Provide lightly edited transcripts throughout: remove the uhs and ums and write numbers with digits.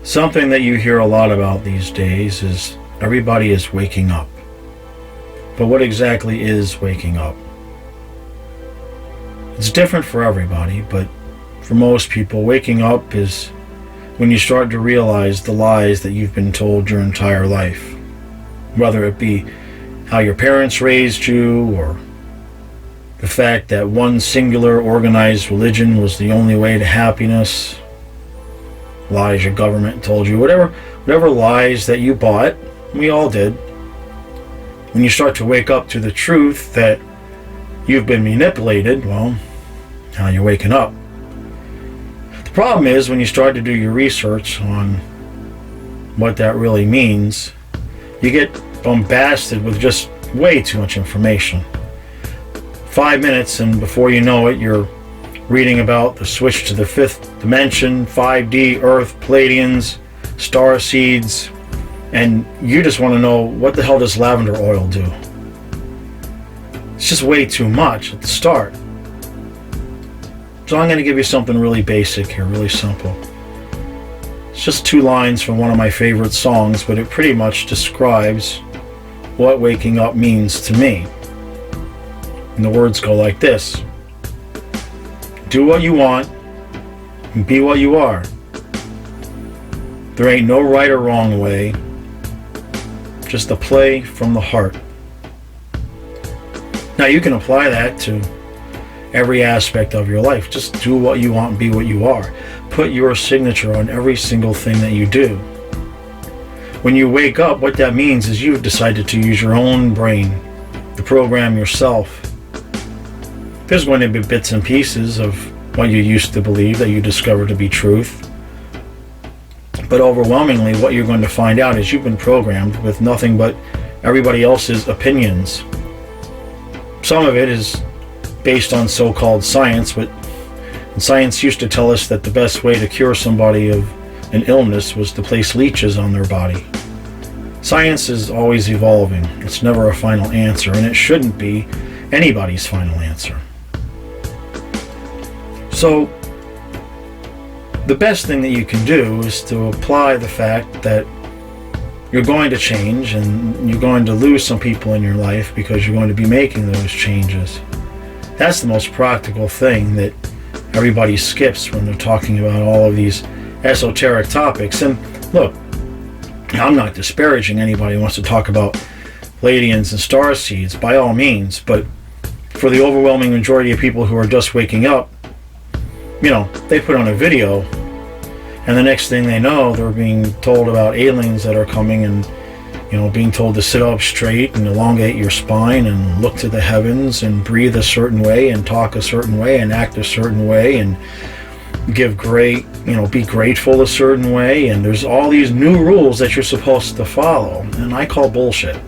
Something that you hear a lot about these days is everybody is waking up. But what exactly is waking up? It's different for everybody, but for most people, waking up is when you start to realize the lies that you've been told your entire life. Whether it be how your parents raised you, or the fact that one singular organized religion was the only way to happiness, lies your government told you, whatever lies that you bought, we all did. When you start to wake up to the truth that you've been manipulated, well, now you're waking up. The problem is when you start to do your research on what that really means, you get bombarded with just way too much information. 5 minutes and before you know it, you're reading about the switch to the fifth dimension, 5D, Earth, Pleiadians, star seeds, and you just want to know, what the hell does lavender oil do? It's just way too much at the start. So I'm going to give you something really basic here, really simple. It's just 2 lines from one of my favorite songs, but it pretty much describes what waking up means to me. And the words go like this: do what you want and be what you are. There ain't no right or wrong way, just a play from the heart. Now you can apply that to every aspect of your life. Just do what you want and be what you are. Put your signature on every single thing that you do. When you wake up, what that means is you've decided to use your own brain to program yourself. There's going to be bits and pieces of what you used to believe that you discover to be truth. But overwhelmingly, what you're going to find out is you've been programmed with nothing but everybody else's opinions. Some of it is based on so-called science, but science used to tell us that the best way to cure somebody of an illness was to place leeches on their body. Science is always evolving. It's never a final answer, and it shouldn't be anybody's final answer. So, the best thing that you can do is to apply the fact that you're going to change and you're going to lose some people in your life because you're going to be making those changes. That's the most practical thing that everybody skips when they're talking about all of these esoteric topics. And look, I'm not disparaging anybody who wants to talk about Pleiadians and star seeds, by all means, but for the overwhelming majority of people who are just waking up, they put on a video and the next thing they know, they're being told about aliens that are coming and, being told to sit up straight and elongate your spine and look to the heavens and breathe a certain way and talk a certain way and act a certain way and be grateful a certain way. And there's all these new rules that you're supposed to follow. And I call bullshit.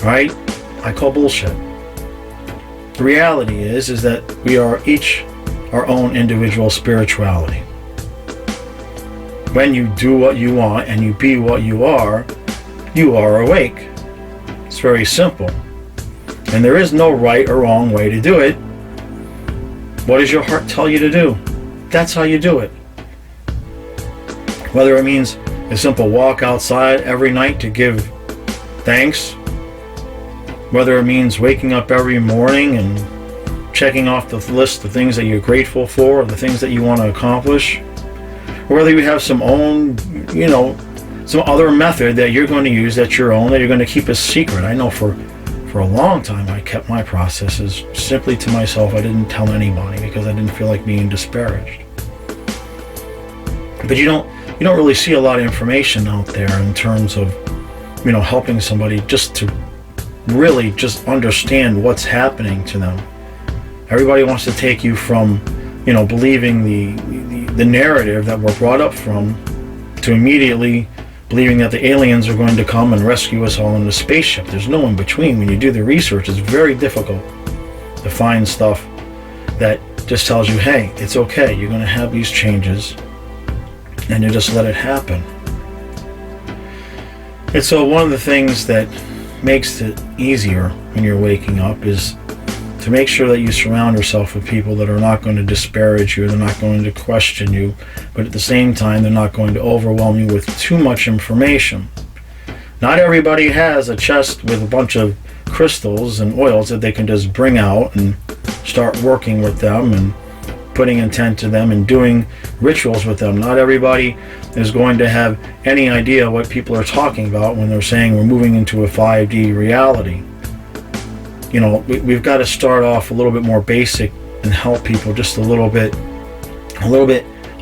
Right? I call bullshit. The reality is that we are each our own individual spirituality. When you do what you want and you be what you are awake. It's very simple. And there is no right or wrong way to do it. What does your heart tell you to do? That's how you do it. Whether it means a simple walk outside every night to give thanks, whether it means waking up every morning and checking off the list of things that you're grateful for, or the things that you want to accomplish, or whether you have some other method that you're going to use that's your own, that you're going to keep a secret. I know for a long time I kept my processes simply to myself. I didn't tell anybody because I didn't feel like being disparaged. But you don't really see a lot of information out there in terms of helping somebody just to really just understand what's happening to them. Everybody wants to take you from believing the narrative that we're brought up from to immediately believing that the aliens are going to come and rescue us all in a spaceship. There's no in between. When you do the research, it's very difficult to find stuff that just tells you, hey, it's okay, you're going to have these changes, and you just let it happen. And so one of the things that makes it easier when you're waking up is to to make sure that you surround yourself with people that are not going to disparage you, they're not going to question you, but at the same time, they're not going to overwhelm you with too much information. Not everybody has a chest with a bunch of crystals and oils that they can just bring out and start working with them and putting intent to them and doing rituals with them. Not everybody is going to have any idea what people are talking about when they're saying we're moving into a 5D reality. You know, we've got to start off a little bit more basic and help people just a little bit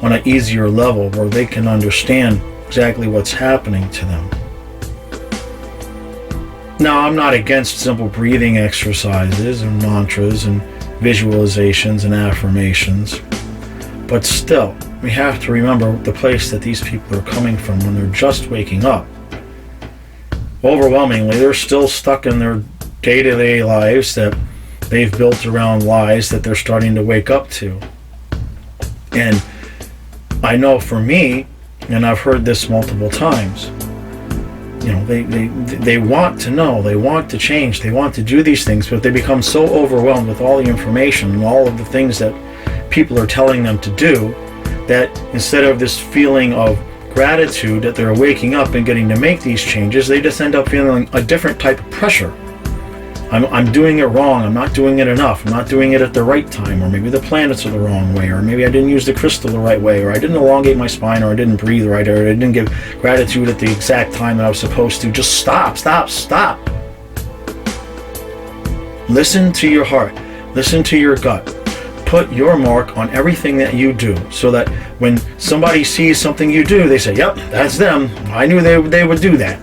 on an easier level where they can understand exactly what's happening to them. Now, I'm not against simple breathing exercises and mantras and visualizations and affirmations, but still, we have to remember the place that these people are coming from when they're just waking up. Overwhelmingly, they're still stuck in their day-to-day lives that they've built around lies that they're starting to wake up to. And I know for me, and I've heard this multiple times, you know, they want to know, they want to change, they want to do these things, but they become so overwhelmed with all the information and all of the things that people are telling them to do that instead of this feeling of gratitude that they're waking up and getting to make these changes, they just end up feeling a different type of pressure. I'm doing it wrong, I'm not doing it enough, I'm not doing it at the right time, or maybe the planets are the wrong way, or maybe I didn't use the crystal the right way, or I didn't elongate my spine, or I didn't breathe right, or I didn't give gratitude at the exact time that I was supposed to. Just stop. Listen to your heart, listen to your gut. Put your mark on everything that you do so that when somebody sees something you do, they say, yep, that's them. I knew they would do that.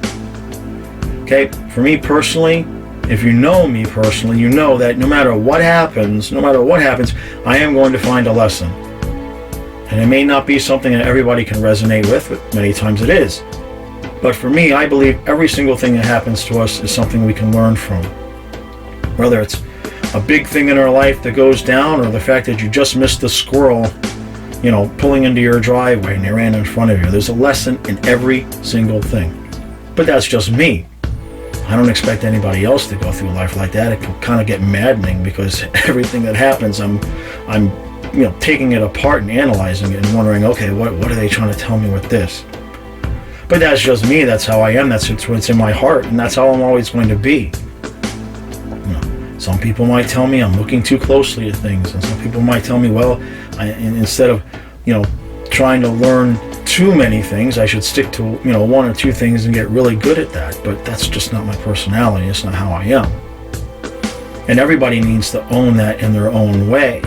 Okay, for me personally, if you know me personally, you know that no matter what happens, I am going to find a lesson. And it may not be something that everybody can resonate with, but many times it is. But for me, I believe every single thing that happens to us is something we can learn from. Whether it's a big thing in our life that goes down, or the fact that you just missed the squirrel, you know, pulling into your driveway and they ran in front of you. There's a lesson in every single thing. But that's just me. I don't expect anybody else to go through life like that. It can kind of get maddening because everything that happens, I'm taking it apart and analyzing it and wondering, okay, what are they trying to tell me with this? But that's just me. That's how I am. That's what's in my heart, and that's how I'm always going to be. Some people might tell me I'm looking too closely at things, and some people might tell me, well, instead of trying to learn too many things, I should stick to one or two things and get really good at that. But that's just not my personality. It's not how I am. And everybody needs to own that in their own way.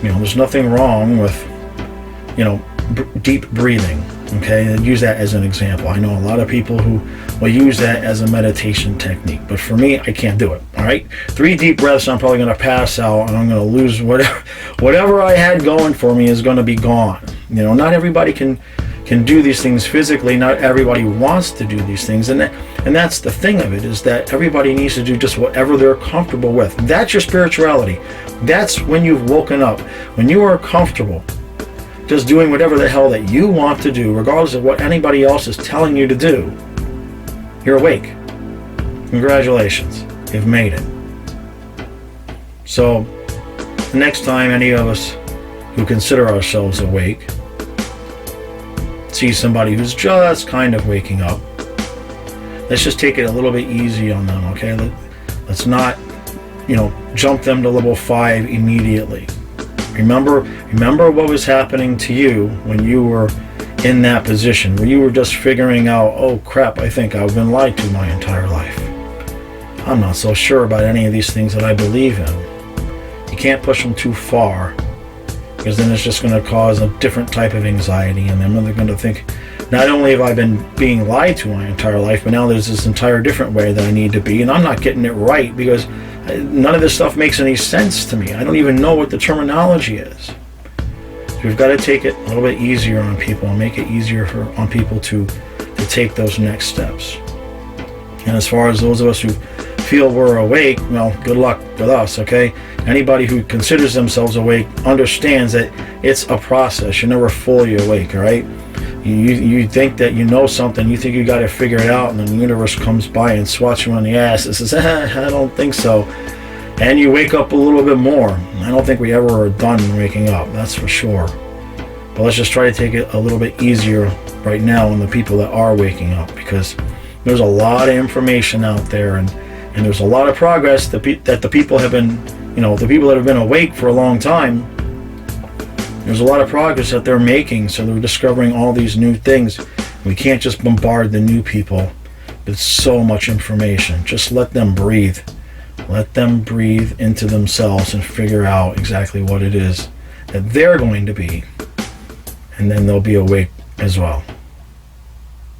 There's nothing wrong with deep breathing. Okay, and use that as an example. I know a lot of people who will use that as a meditation technique, but for me, I can't do it. All right, 3 deep breaths, I'm probably going to pass out, and I'm going to lose whatever I had going for me is going to be gone. Not everybody can do these things physically. Not everybody wants to do these things, and that's the thing of it, is that everybody needs to do just whatever they're comfortable with. That's your spirituality. That's when you've woken up, when you are comfortable just doing whatever the hell that you want to do, regardless of what anybody else is telling you to do. You're awake. Congratulations, you've made it. So, the next time any of us who consider ourselves awake see somebody who's just kind of waking up, let's just take it a little bit easy on them, okay? Let's not, jump them to level 5 immediately. Remember what was happening to you when you were in that position, where you were just figuring out, oh crap, I think I've been lied to my entire life. I'm not so sure about any of these things that I believe in. You can't push them too far, because then it's just going to cause a different type of anxiety, and then they're going to think, not only have I been being lied to my entire life, but now there's this entire different way that I need to be, and I'm not getting it right because none of this stuff makes any sense to me. I don't even know what the terminology is. So we've got to take it a little bit easier on people and make it easier on people to take those next steps. And as far as those of us who feel we're awake, well, good luck with us, okay? Anybody who considers themselves awake understands that it's a process. You're never fully awake, all right? You think that you know something, you think you got to figure it out, and then the universe comes by and swats you on the ass and says, I don't think so. And you wake up a little bit more. I don't think we ever are done waking up, that's for sure. But let's just try to take it a little bit easier right now on the people that are waking up, because there's a lot of information out there, and there's a lot of progress that the people have been, the people that have been awake for a long time, there's a lot of progress that they're making, so they're discovering all these new things. We can't just bombard the new people with so much information. Just let them breathe. Let them breathe into themselves and figure out exactly what it is that they're going to be. And then they'll be awake as well.